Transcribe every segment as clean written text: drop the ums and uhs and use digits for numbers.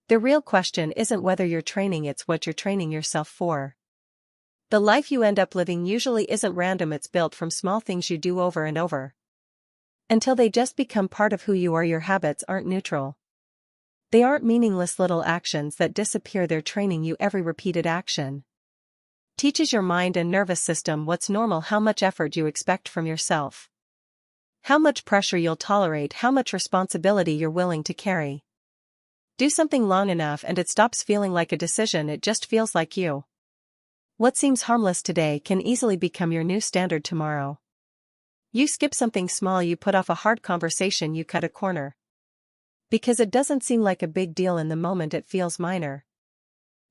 The real question isn't whether you're training, it's what you're training yourself for. The life you end up living usually isn't random, it's built from small things you do over and over. Until they just become part of who you are. Your habits aren't neutral. They aren't meaningless little actions that disappear, they're training you. Every repeated action teaches your mind and nervous system what's normal, how much effort you expect from yourself, how much pressure you'll tolerate, how much responsibility you're willing to carry. Do something long enough and it stops feeling like a decision, it just feels like you. What seems harmless today can easily become your new standard tomorrow. You skip something small, you put off a hard conversation, you cut a corner. Because it doesn't seem like a big deal in the moment, it feels minor.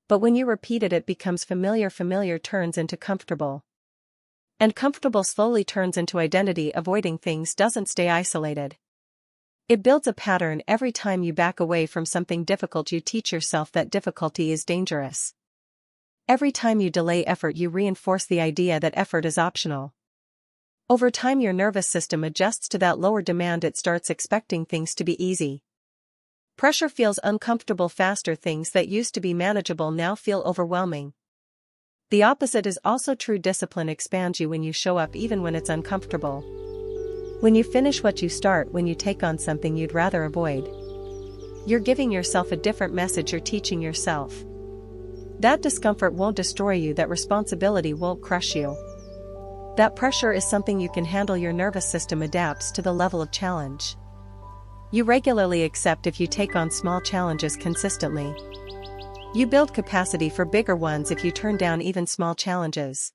But when you repeat it, it becomes familiar. Familiar turns into comfortable. And comfortable slowly turns into identity. Avoiding things doesn't stay isolated. It builds a pattern. Every time you back away from something difficult, you teach yourself that difficulty is dangerous. Every time you delay effort, you reinforce the idea that effort is optional. Over time, your nervous system adjusts to that lower demand. It starts expecting things to be easy. Pressure feels uncomfortable faster. Things that used to be manageable now feel overwhelming. The opposite is also true. Discipline expands you when you show up even when it's uncomfortable. When you finish what you start, when you take on something you'd rather avoid. You're giving yourself a different message. You're teaching yourself that discomfort won't destroy you, that responsibility won't crush you. That pressure is something you can handle. Your nervous system adapts to the level of challenge you regularly accept. If you take on small challenges consistently, you build capacity for bigger ones. If you turn down even small challenges,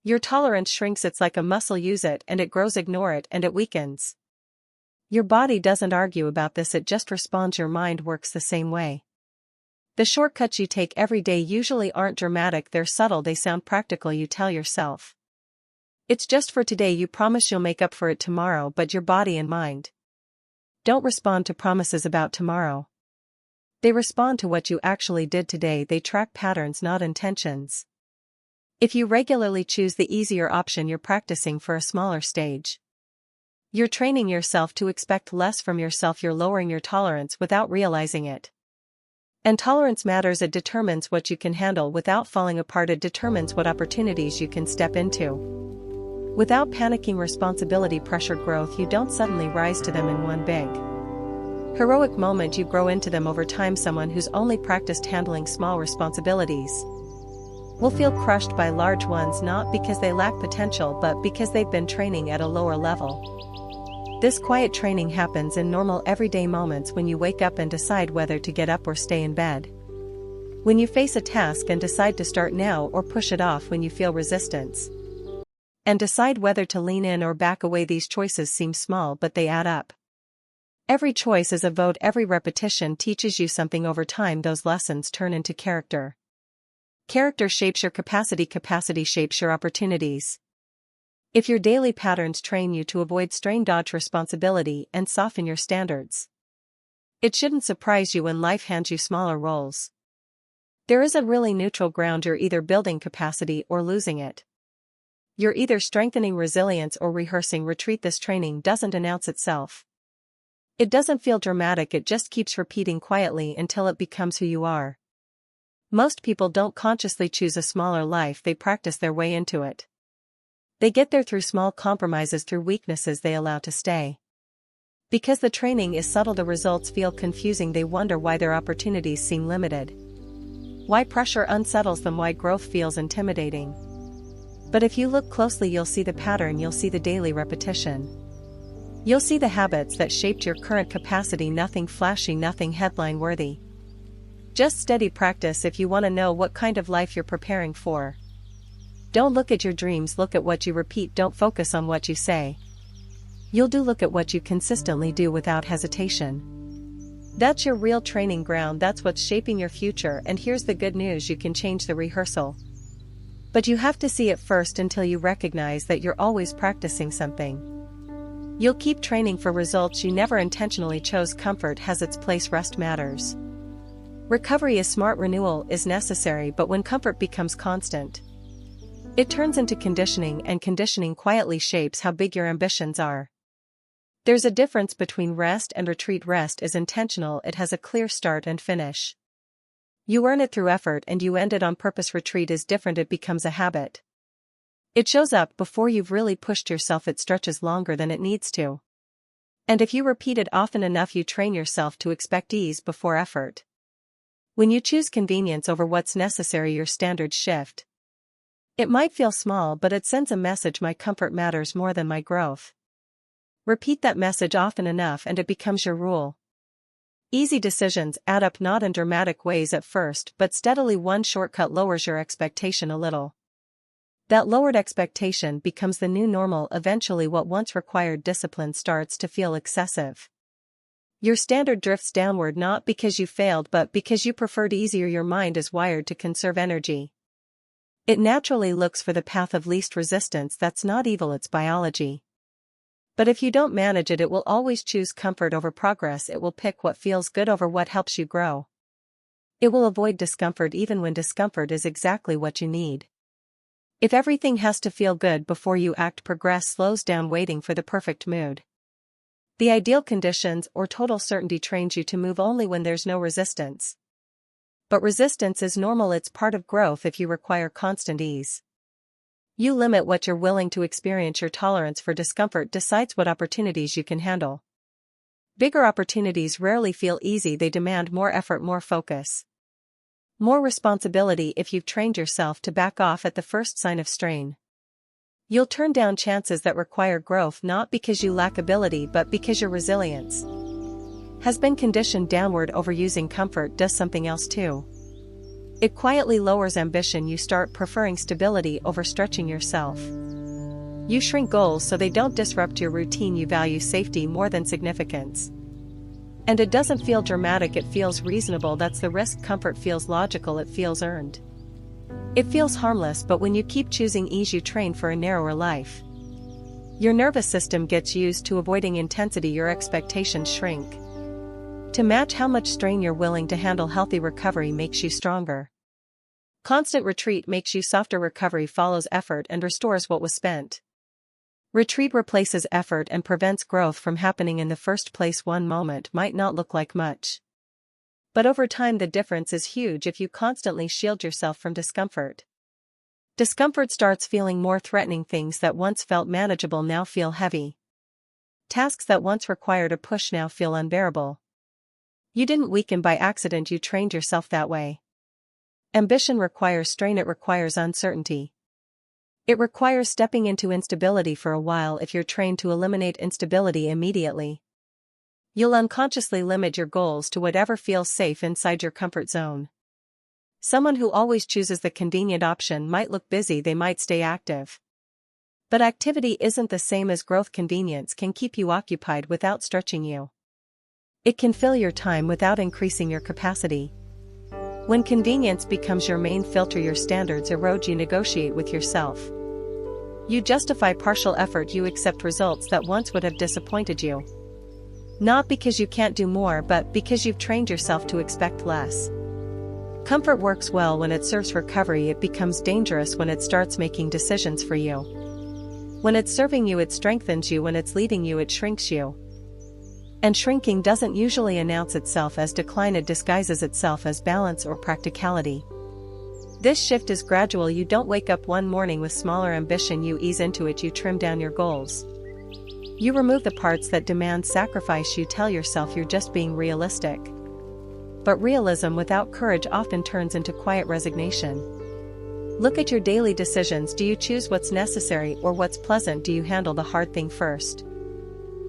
your tolerance shrinks. It's like a muscle. Use it and it grows. Ignore it and it weakens. Your body doesn't argue about this, it just responds. Your mind works the same way. The shortcuts you take every day usually aren't dramatic, they're subtle, they sound practical. You tell yourself, it's just for today. You promise you'll make up for it tomorrow, but your body and mind don't respond to promises about tomorrow. They respond to what you actually did today. They track patterns, not intentions. If you regularly choose the easier option, you're practicing for a smaller stage. You're training yourself to expect less from yourself. You're lowering your tolerance without realizing it. And tolerance matters. It determines what you can handle without falling apart. It determines what opportunities you can step into without panicking. Responsibility pressure growth. You don't suddenly rise to them in one big heroic moment, you grow into them over time. Someone who's only practiced handling small responsibilities will feel crushed by large ones, not because they lack potential but because they've been training at a lower level. This quiet training happens in normal everyday moments, when you wake up and decide whether to get up or stay in bed, when you face a task and decide to start now or push it off, when you feel resistance and decide whether to lean in or back away. These choices seem small, but they add up. Every choice is a vote. Every repetition teaches you something. Over time, those lessons turn into character. Character shapes your capacity. Capacity shapes your opportunities. If your daily patterns train you to avoid strain, dodge responsibility, and soften your standards, it shouldn't surprise you when life hands you smaller roles. There isn't really neutral ground. You're either building capacity or losing it. You're either strengthening resilience or rehearsing retreat. This training doesn't announce itself. It doesn't feel dramatic, it just keeps repeating quietly until it becomes who you are. Most people don't consciously choose a smaller life, they practice their way into it. They get there through small compromises, through weaknesses they allow to stay. Because the training is subtle, the results feel confusing. They wonder why their opportunities seem limited, why pressure unsettles them, why growth feels intimidating. But if you look closely, you'll see the pattern, you'll see the daily repetition. You'll see the habits that shaped your current capacity. Nothing flashy, nothing headline-worthy. Just steady practice. If you want to know what kind of life you're preparing for, don't look at your dreams, look at what you repeat. Don't focus on what you say. You'll do. Look at what you consistently do without hesitation. That's your real training ground, that's what's shaping your future. And here's the good news, you can change the rehearsal. But you have to see it first. Until you recognize that you're always practicing something, you'll keep training for results you never intentionally chose. Comfort has its place, rest matters. Recovery is smart, renewal is necessary, but when comfort becomes constant, it turns into conditioning, and conditioning quietly shapes how big your ambitions are. There's a difference between rest and retreat. Rest is intentional, it has a clear start and finish. You earn it through effort and you end it on purpose. Retreat is different, it becomes a habit. It shows up before you've really pushed yourself, it stretches longer than it needs to. And if you repeat it often enough, you train yourself to expect ease before effort. When you choose convenience over what's necessary, your standards shift. It might feel small, but it sends a message: my comfort matters more than my growth. Repeat that message often enough and it becomes your rule. Easy decisions add up, not in dramatic ways at first, but steadily. One shortcut lowers your expectation a little. That lowered expectation becomes the new normal. Eventually, what once required discipline starts to feel excessive. Your standard drifts downward, not because you failed but because you preferred easier. Your mind is wired to conserve energy. It naturally looks for the path of least resistance. That's not evil, it's biology. But if you don't manage it, it will always choose comfort over progress. It will pick what feels good over what helps you grow. It will avoid discomfort even when discomfort is exactly what you need. If everything has to feel good before you act, progress slows down. Waiting for the perfect mood, the ideal conditions, or total certainty trains you to move only when there's no resistance. But resistance is normal, it's part of growth. If you require constant ease, you limit what you're willing to experience. Your tolerance for discomfort decides what opportunities you can handle. Bigger opportunities rarely feel easy, they demand more effort, more focus, more responsibility. If you've trained yourself to back off at the first sign of strain, you'll turn down chances that require growth, not because you lack ability but because your resilience has been conditioned downward. Overusing comfort does something else too. It quietly lowers ambition. You start preferring stability over stretching yourself. You shrink goals so they don't disrupt your routine. You value safety more than significance. And it doesn't feel dramatic, it feels reasonable. That's the risk. Comfort feels logical, it feels earned. It feels harmless, but when you keep choosing ease, you train for a narrower life. Your nervous system gets used to avoiding intensity. Your expectations shrink to match how much strain you're willing to handle. Healthy recovery makes you stronger. Constant retreat makes you softer. Recovery follows effort and restores what was spent. Retreat replaces effort and prevents growth from happening in the first place. One moment might not look like much, but over time the difference is huge. If you constantly shield yourself from discomfort, discomfort starts feeling more threatening. Things that once felt manageable now feel heavy. Tasks that once required a push now feel unbearable. You didn't weaken by accident, you trained yourself that way. Ambition requires strain, it requires uncertainty. It requires stepping into instability for a while. If you're trained to eliminate instability immediately, you'll unconsciously limit your goals to whatever feels safe inside your comfort zone. Someone who always chooses the convenient option might look busy, they might stay active. But activity isn't the same as growth. Convenience can keep you occupied without stretching you. It can fill your time without increasing your capacity. When convenience becomes your main filter, your standards erode. You negotiate with yourself. You justify partial effort. You accept results that once would have disappointed you. Not because you can't do more, but because you've trained yourself to expect less. Comfort works well when it serves recovery. It becomes dangerous when it starts making decisions for you. When it's serving you, it strengthens you. When it's leading you, it shrinks you. And shrinking doesn't usually announce itself as decline, it disguises itself as balance or practicality. This shift is gradual. You don't wake up one morning with smaller ambition, you ease into it. You trim down your goals. You remove the parts that demand sacrifice. You tell yourself you're just being realistic. But realism without courage often turns into quiet resignation. Look at your daily decisions. Do you choose what's necessary or what's pleasant? Do you handle the hard thing first,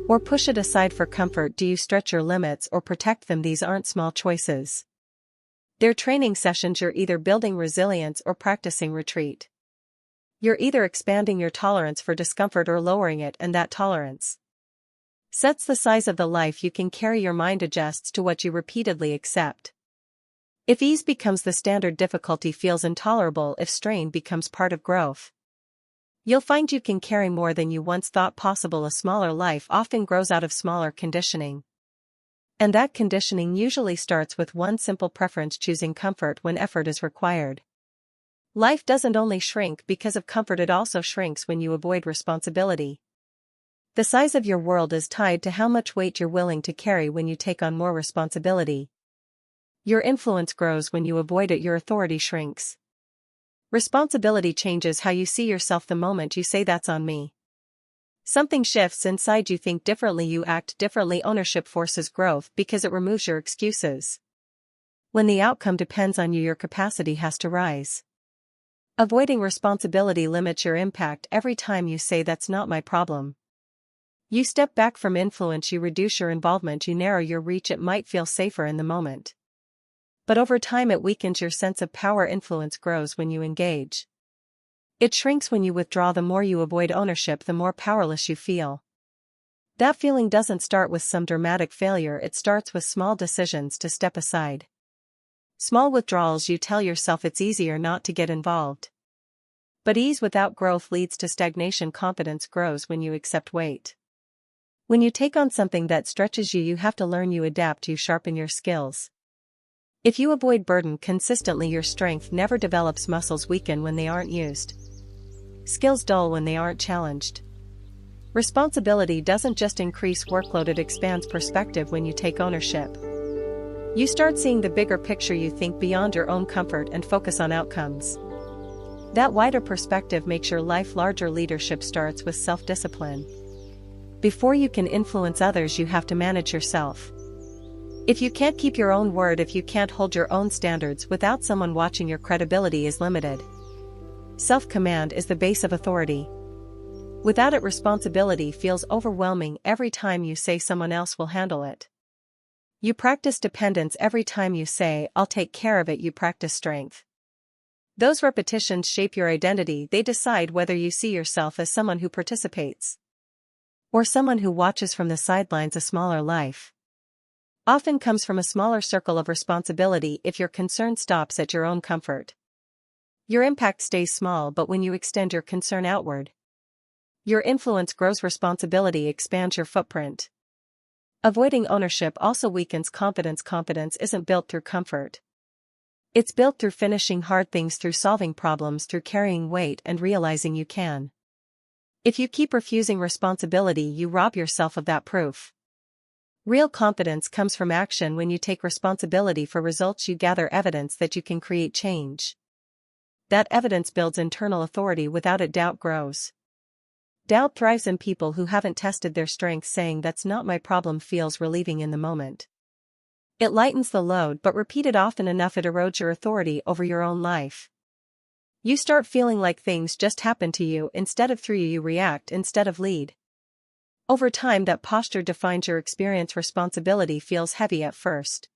or push it aside for comfort? Do you stretch your limits or protect them? These aren't small choices. They're training sessions. You're either building resilience or practicing retreat. You're either expanding your tolerance for discomfort or lowering it, and that tolerance sets the size of the life you can carry. Your mind adjusts to what you repeatedly accept. If ease becomes the standard, difficulty feels intolerable. If strain becomes part of growth, you'll find you can carry more than you once thought possible. A smaller life often grows out of smaller conditioning. And that conditioning usually starts with one simple preference: choosing comfort when effort is required. Life doesn't only shrink because of comfort, it also shrinks when you avoid responsibility. The size of your world is tied to how much weight you're willing to carry when you take on more responsibility. Your influence grows when you avoid it, your authority shrinks. Responsibility changes how you see yourself the moment you say that's on me. Something shifts inside you, think differently, you act differently. Ownership forces growth because it removes your excuses. When the outcome depends on you, your capacity has to rise. Avoiding responsibility limits your impact. Every time you say that's not my problem, you step back from influence, you reduce your involvement, you narrow your reach. It might feel safer in the moment, but over time it weakens your sense of power. Influence grows when you engage. It shrinks when you withdraw. The more you avoid ownership, the more powerless you feel. That feeling doesn't start with some dramatic failure, it starts with small decisions to step aside. Small withdrawals. You tell yourself it's easier not to get involved. But ease without growth leads to stagnation. Confidence grows when you accept weight. When you take on something that stretches you, you have to learn, you adapt, you sharpen your skills. If you avoid burden consistently, your strength never develops. Muscles weaken when they aren't used. Skills dull when they aren't challenged. Responsibility doesn't just increase workload, it expands perspective. When you take ownership, you start seeing the bigger picture. You think beyond your own comfort and focus on outcomes. That wider perspective makes your life larger. Leadership starts with self-discipline. Before you can influence others, you have to manage yourself. If you can't keep your own word, if you can't hold your own standards without someone watching, your credibility is limited. Self-command is the base of authority. Without it, responsibility feels overwhelming. Every time you say someone else will handle it, you practice dependence. Every time you say I'll take care of it, you practice strength. Those repetitions shape your identity. They decide whether you see yourself as someone who participates or someone who watches from the sidelines. A smaller life often comes from a smaller circle of responsibility. If your concern stops at your own comfort, your impact stays small, but when you extend your concern outward, your influence grows. Responsibility expands your footprint. Avoiding ownership also weakens confidence. Confidence isn't built through comfort. It's built through finishing hard things, through solving problems, through carrying weight and realizing you can. If you keep refusing responsibility, you rob yourself of that proof. Real confidence comes from action. When you take responsibility for results, you gather evidence that you can create change. That evidence builds internal authority. Without it, doubt grows. Doubt thrives in people who haven't tested their strengths. Saying that's not my problem feels relieving in the moment. It lightens the load, but repeated often enough, it erodes your authority over your own life. You start feeling like things just happen to you instead of through you. You react instead of lead. Over time, that posture defines your experience. Responsibility feels heavy at first.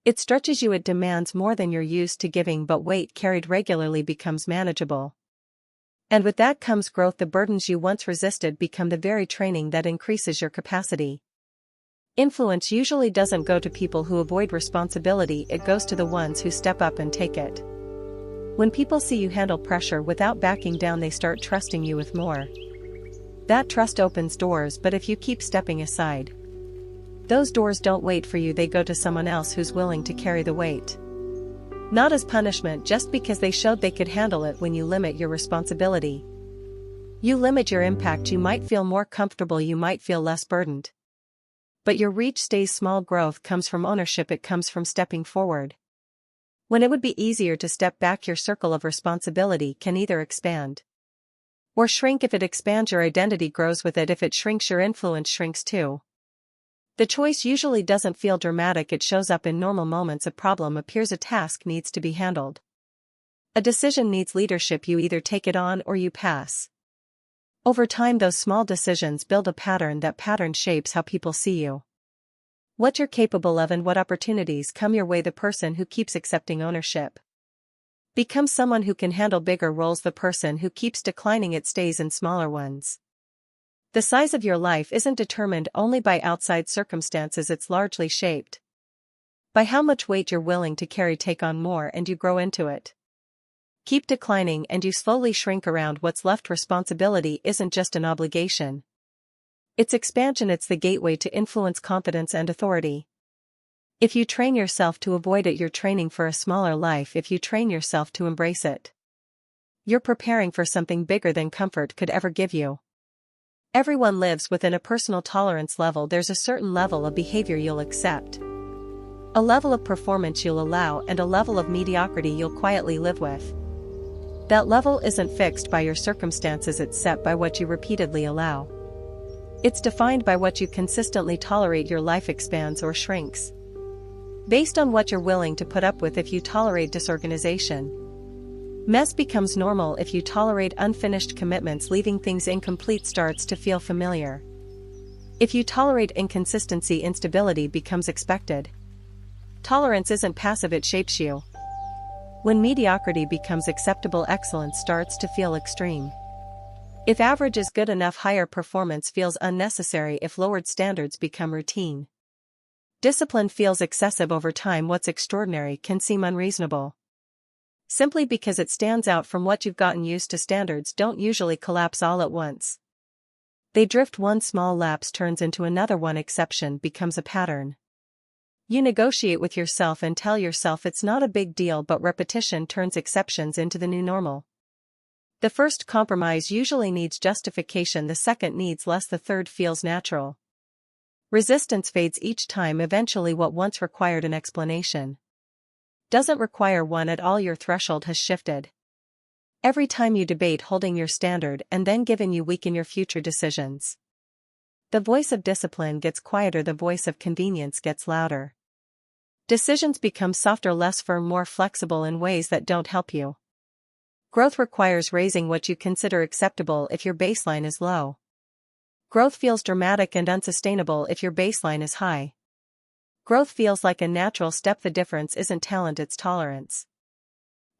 It stretches you, it demands more than you're used to giving, but weight carried regularly becomes manageable. And with that comes growth. The burdens you once resisted become the very training that increases your capacity. Influence usually doesn't go to people who avoid responsibility, it goes to the ones who step up and take it. When people see you handle pressure without backing down, they start trusting you with more. That trust opens doors, but if you keep stepping aside, those doors don't wait for you, they go to someone else who's willing to carry the weight. Not as punishment, just because they showed they could handle it. When you limit your responsibility, you limit your impact. You might feel more comfortable, you might feel less burdened, but your reach stays small. Growth comes from ownership, it comes from stepping forward. When it would be easier to step back, your circle of responsibility can either expand or shrink. If it expands, your identity grows with it. If it shrinks, your influence shrinks too. The choice usually doesn't feel dramatic, it shows up in normal moments. A problem appears, a task needs to be handled, a decision needs leadership. You either take it on or you pass. Over time, those small decisions build a pattern. That pattern shapes how people see you, what you're capable of, and what opportunities come your way. The person who keeps accepting ownership becomes someone who can handle bigger roles. The person who keeps declining it stays in smaller ones. The size of your life isn't determined only by outside circumstances, it's largely shaped by how much weight you're willing to carry. Take on more and you grow into it. Keep declining and you slowly shrink around what's left. Responsibility isn't just an obligation, it's expansion. It's the gateway to influence, confidence, and authority. If you train yourself to avoid it, you're training for a smaller life. If you train yourself to embrace it, you're preparing for something bigger than comfort could ever give you. Everyone lives within a personal tolerance level. There's a certain level of behavior you'll accept, a level of performance you'll allow, and a level of mediocrity you'll quietly live with. That level isn't fixed by your circumstances, it's set by what you repeatedly allow. It's defined by what you consistently tolerate. Your life expands or shrinks based on what you're willing to put up with. If you tolerate disorganization, mess becomes normal. If you tolerate unfinished commitments, leaving things incomplete starts to feel familiar. If you tolerate inconsistency, instability becomes expected. Tolerance isn't passive, it shapes you. When mediocrity becomes acceptable, excellence starts to feel extreme. If average is good enough, higher performance feels unnecessary. If lowered standards become routine, discipline feels excessive. Over time, what's extraordinary can seem unreasonable, simply because it stands out from what you've gotten used to. Standards don't usually collapse all at once. They drift. One small lapse turns into another. One exception becomes a pattern. You negotiate with yourself and tell yourself it's not a big deal, but repetition turns exceptions into the new normal. The first compromise usually needs justification, the second needs less, the third feels natural. Resistance fades each time. Eventually, what once required an explanation doesn't require one at all. Your threshold has shifted. Every time you debate holding your standard and then given, you weaken your future decisions. The voice of discipline gets quieter, the voice of convenience gets louder. Decisions become softer, less firm, more flexible in ways that don't help you. Growth requires raising what you consider acceptable if your baseline is low. Growth feels dramatic and unsustainable if your baseline is high. Growth feels like a natural step. The difference isn't talent, it's tolerance.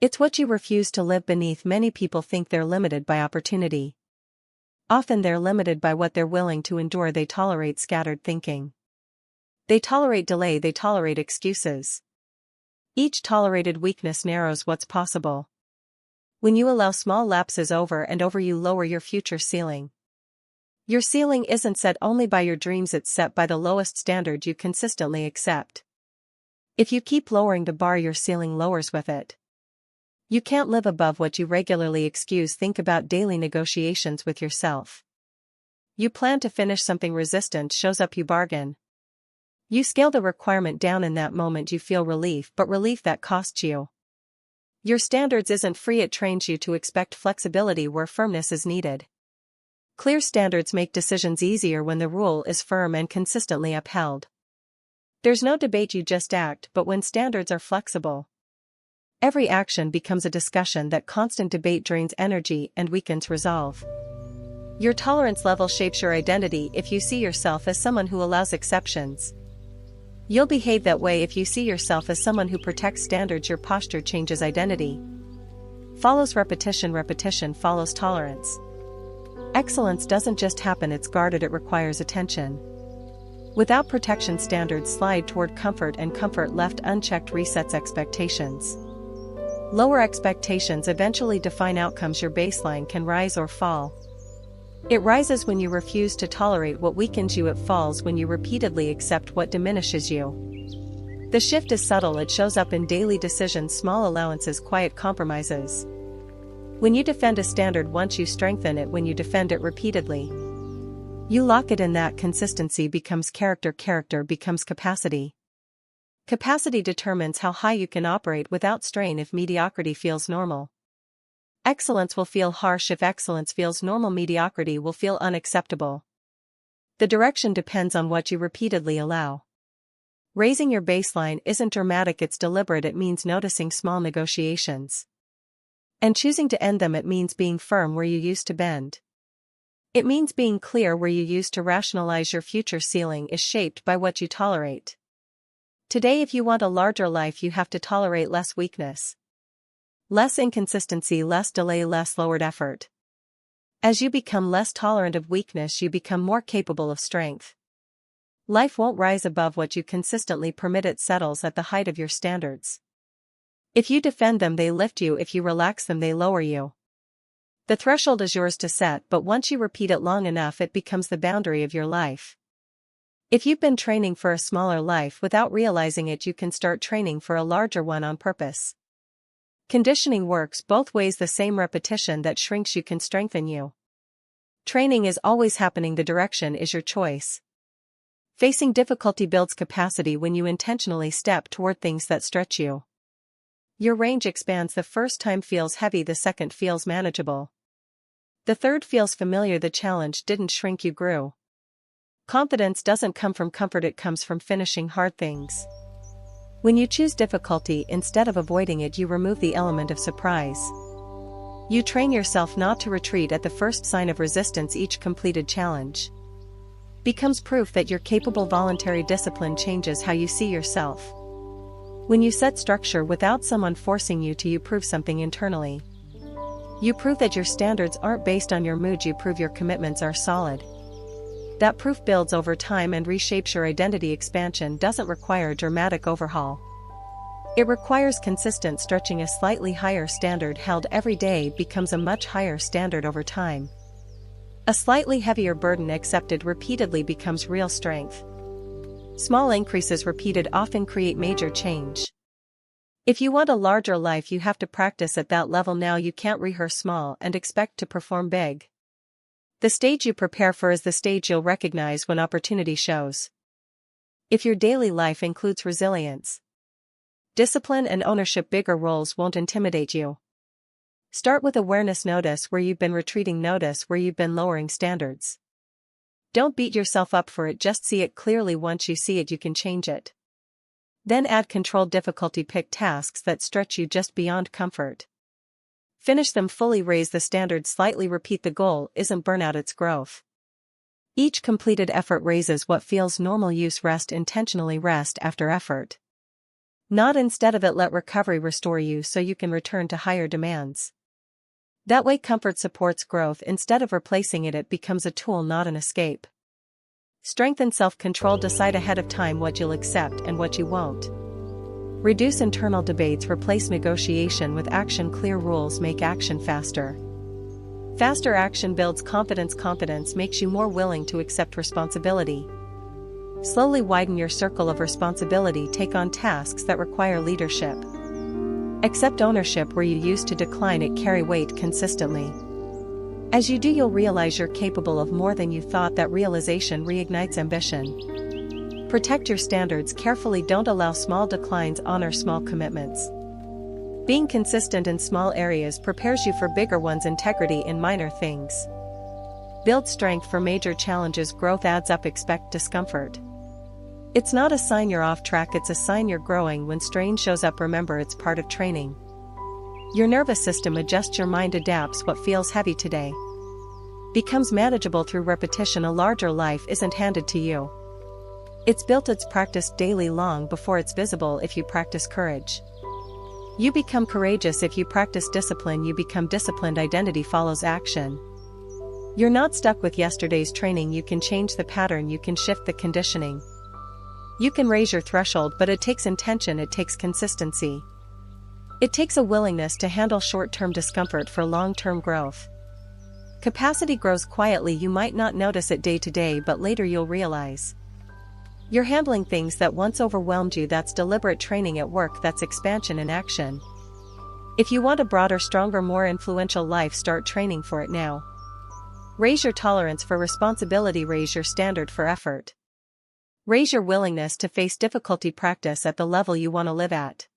It's what you refuse to live beneath. Many people think they're limited by opportunity. Often they're limited by what they're willing to endure. They tolerate scattered thinking. They tolerate delay. They tolerate excuses. Each tolerated weakness narrows what's possible. When you allow small lapses over and over, you lower your future ceiling. Your ceiling isn't set only by your dreams, it's set by the lowest standard you consistently accept. If you keep lowering the bar, your ceiling lowers with it. You can't live above what you regularly excuse. Think about daily negotiations with yourself. You plan to finish something, resistance shows up, you bargain. You scale the requirement down. In that moment you feel relief, but relief that costs you. Your standards isn't free, it trains you to expect flexibility where firmness is needed. Clear standards make decisions easier when the rule is firm and consistently upheld. There's no debate, you just act. But when standards are flexible, every action becomes a discussion. That constant debate drains energy and weakens resolve. Your tolerance level shapes your identity. If you see yourself as someone who allows exceptions, you'll behave that way. If you see yourself as someone who protects standards, your posture changes. Identity follows repetition, repetition follows tolerance. Excellence doesn't just happen, it's guarded, it requires attention. Without protection, standards slide toward comfort, and comfort left unchecked resets expectations. Lower expectations eventually define outcomes. Your baseline can rise or fall. It rises when you refuse to tolerate what weakens you. It falls when you repeatedly accept what diminishes you. The shift is subtle, it shows up in daily decisions, small allowances, quiet compromises. When you defend a standard once, you strengthen it. When you defend it repeatedly, you lock it in. That consistency becomes character, character becomes capacity. Capacity determines how high you can operate without strain. If mediocrity feels normal, excellence will feel harsh. If excellence feels normal, mediocrity will feel unacceptable. The direction depends on what you repeatedly allow. Raising your baseline isn't dramatic, it's deliberate. It means noticing small negotiations and choosing to end them. It means being firm where you used to bend. It means being clear where you used to rationalize. Your future ceiling is shaped by what you tolerate today. If you want a larger life, you have to tolerate less weakness, less inconsistency, less delay, less lowered effort. As you become less tolerant of weakness, you become more capable of strength. Life won't rise above what you consistently permit, it settles at the height of your standards. If you defend them, they lift you. If you relax them, they lower you. The threshold is yours to set, but once you repeat it long enough, it becomes the boundary of your life. If you've been training for a smaller life without realizing it, you can start training for a larger one on purpose. Conditioning works both ways. The same repetition that shrinks you can strengthen you. Training is always happening, the direction is your choice. Facing difficulty builds capacity when you intentionally step toward things that stretch you. Your range expands, the first time feels heavy, the second feels manageable. The third feels familiar, the challenge didn't shrink, you grew. Confidence doesn't come from comfort, it comes from finishing hard things. When you choose difficulty instead of avoiding it, you remove the element of surprise. You train yourself not to retreat at the first sign of resistance. Each completed challenge becomes proof that you're capable. Voluntary discipline changes how you see yourself. When you set structure without someone forcing you to, you prove something internally. You prove that your standards aren't based on your mood, you prove your commitments are solid. That proof builds over time and reshapes your identity. Expansion doesn't require a dramatic overhaul. It requires consistent stretching. A slightly higher standard held every day becomes a much higher standard over time. A slightly heavier burden accepted repeatedly becomes real strength. Small increases repeated often create major change. If you want a larger life, you have to practice at that level now. You can't rehearse small and expect to perform big. The stage you prepare for is the stage you'll recognize when opportunity shows. If your daily life includes resilience, discipline and ownership, bigger roles won't intimidate you. Start with awareness. Notice where you've been retreating, notice where you've been lowering standards. Don't beat yourself up for it, just see it clearly. Once you see it, you can change it. Then add controlled difficulty. Pick tasks that stretch you just beyond comfort. Finish them fully. Raise the standard slightly. Repeat. The goal isn't burnout, it's growth. Each completed effort raises what feels normal. Use rest intentionally. Rest after effort, not instead of it. Let recovery restore you so you can return to higher demands. That way comfort supports growth instead of replacing it. It becomes a tool, not an escape. Strengthen self-control. Decide ahead of time what you'll accept and what you won't. Reduce internal debates. Replace negotiation with action. Clear rules make action faster. Faster action builds confidence. Confidence makes you more willing to accept responsibility. Slowly widen your circle of responsibility. Take on tasks that require leadership. Accept ownership where you used to decline it. Carry weight consistently. As you do, you'll realize you're capable of more than you thought. That realization reignites ambition. Protect your standards carefully. Don't allow small declines. Honor small commitments. Being consistent in small areas prepares you for bigger ones. Integrity in minor things build strength for major challenges. Growth adds up. Expect discomfort. It's not a sign you're off track, it's a sign you're growing. When strain shows up, remember it's part of training. Your nervous system adjusts, your mind adapts. What feels heavy today becomes manageable through repetition. A larger life isn't handed to you. It's built, it's practiced daily long before it's visible. If you practice courage, you become courageous. If you practice discipline, you become disciplined. Identity follows action. You're not stuck with yesterday's training. You can change the pattern, you can shift the conditioning. You can raise your threshold, but it takes intention, it takes consistency. It takes a willingness to handle short-term discomfort for long-term growth. Capacity grows quietly. You might not notice it day to day, but later you'll realize you're handling things that once overwhelmed you. That's deliberate training at work. That's expansion in action. If you want a broader, stronger, more influential life, start training for it now. Raise your tolerance for responsibility. Raise your standard for effort. Raise your willingness to face difficulty. Practice at the level you want to live at.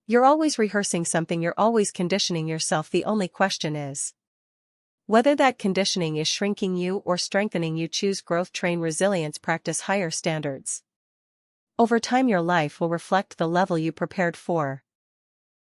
You're always rehearsing something, you're always conditioning yourself. The only question is whether that conditioning is shrinking you or strengthening you. Choose growth, train resilience, practice higher standards. Over time, your life will reflect the level you prepared for.